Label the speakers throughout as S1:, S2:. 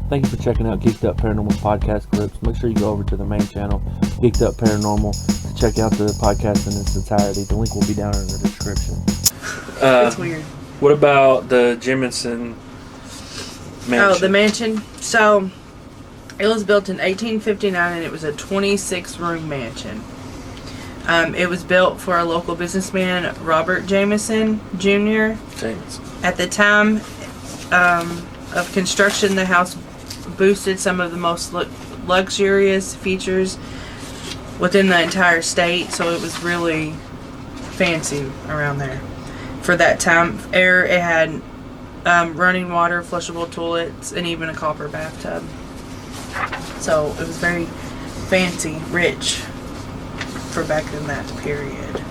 S1: Thank you for checking out Geeked Up Paranormal podcast clips. Make sure you go over to the main channel, Geeked Up Paranormal, to check out the podcast in its entirety. The link will be down in the description.
S2: It's weird.
S3: What about the Jamenson mansion?
S2: Oh, the mansion? So, it was built in 1859 and it was a 26-room mansion. It was built for a local businessman, Robert Jamenson Jr. At the time of construction, the house boosted some of the most luxurious features within the entire state, so it was really fancy around there. For that time it had running water, flushable toilets, and even a copper bathtub. So it was very fancy, rich for back in that period.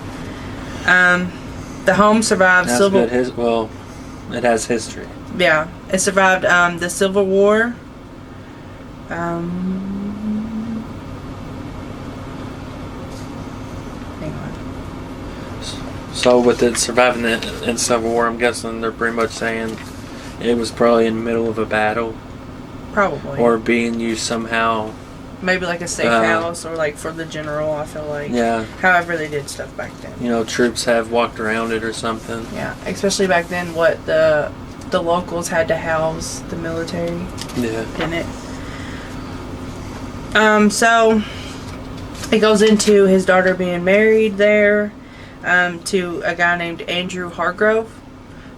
S2: The home survived
S3: it has history.
S2: Yeah, it survived the Civil War. Hang on.
S3: So with it surviving in Civil War, I'm guessing they're pretty much saying it was probably in the middle of a battle.
S2: Probably.
S3: Or being used somehow.
S2: Maybe like a safe house or like for the general, I feel like.
S3: Yeah.
S2: However they did stuff back then.
S3: You know, troops have walked around it or something.
S2: Yeah, especially back then what the locals had to house the military.
S3: Yeah.
S2: In it. So it goes into his daughter being married there to a guy named Andrew Hargrove.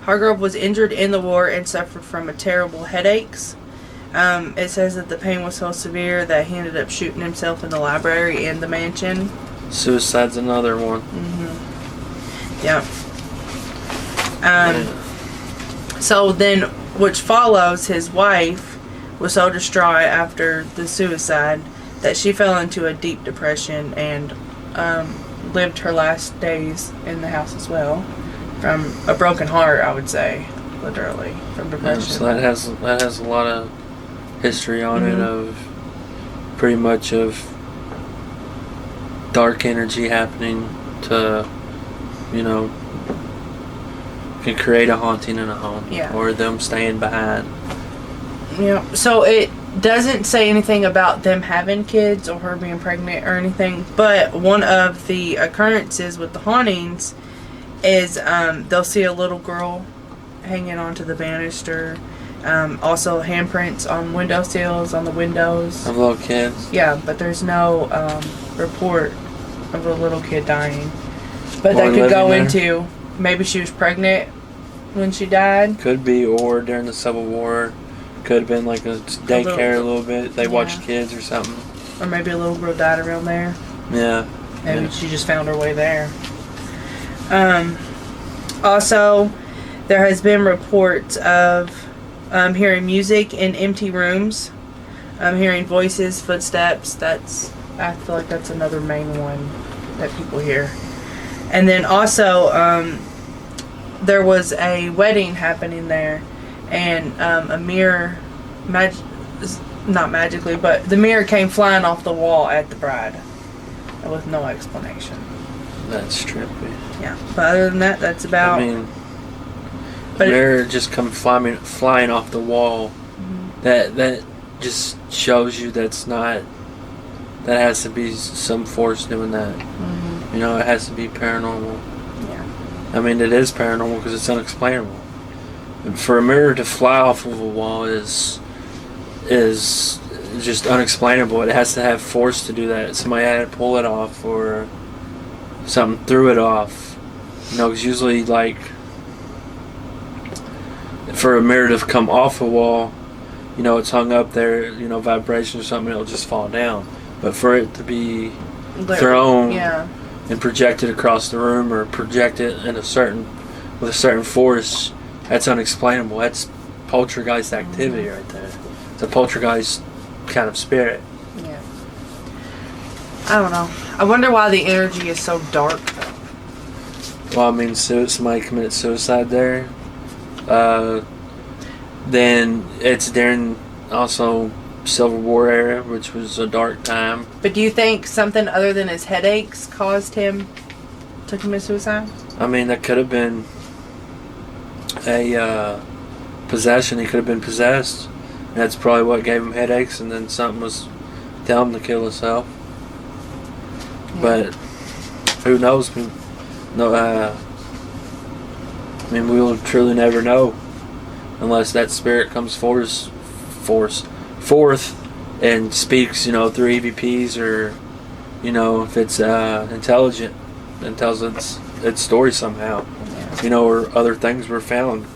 S2: Hargrove was injured in the war and suffered from terrible headaches. It says that the pain was so severe that he ended up shooting himself in the library in the mansion.
S3: Suicide's another one.
S2: Mm-hmm. Yeah. So then, which follows, his wife was so distraught after the suicide that she fell into a deep depression and lived her last days in the house as well, from a broken heart, I would say, literally from depression.
S3: Yeah, so that has a lot of history on it of pretty much of dark energy happening to, you know, can create a haunting in a home.
S2: Yeah.
S3: Or them staying behind.
S2: Yeah. So it doesn't say anything about them having kids or her being pregnant or anything, but one of the occurrences with the hauntings is they'll see a little girl hanging onto the banister. Also handprints on windowsills, on the windows.
S3: Of little kids?
S2: Yeah, but there's no report of a little kid dying. But
S3: Or
S2: that could go
S3: living
S2: into maybe she was pregnant when she died.
S3: Could be, or during the Civil War. Could have been like a daycare a little bit. They watched kids or something.
S2: Or maybe a little girl died around there.
S3: Yeah.
S2: Maybe she just found her way there. Also, there has been reports of hearing music in empty rooms. Hearing voices, footsteps. I feel like that's another main one that people hear. And then also, there was a wedding happening there, and a mirror, not magically, but the mirror came flying off the wall at the bride, with no explanation.
S3: That's trippy.
S2: Yeah, but other than that, that's about.
S3: I mean, the mirror just come flying off the wall.
S2: Mm-hmm.
S3: That just shows you that's not. That has to be some force doing that.
S2: Mm-hmm.
S3: You know, it has to be paranormal.
S2: Yeah.
S3: I mean, it is paranormal because it's unexplainable. And for a mirror to fly off of a wall is just unexplainable. It has to have force to do that. Somebody had to pull it off or something threw it off. You know, because usually, like, for a mirror to come off a wall, you know, it's hung up there, you know, vibration or something, it'll just fall down. But for it to be thrown and projected across the room or projected in with a certain force, that's unexplainable. That's poltergeist activity right there. It's a poltergeist kind of spirit.
S2: Yeah. I don't know. I wonder why the energy is so dark.
S3: Well, I mean, somebody committed suicide there. Then it's during also Civil War era, which was a dark time.
S2: But do you think something other than his headaches caused him to commit suicide?
S3: I mean, that could have been a possession. He could have been possessed. And that's probably what gave him headaches, and then something was telling him to kill himself. Yeah. But who knows? No, I mean, we will truly never know unless that spirit comes forth and speaks, through EVPs, or, if it's intelligent and tells its story somehow, or other things were found.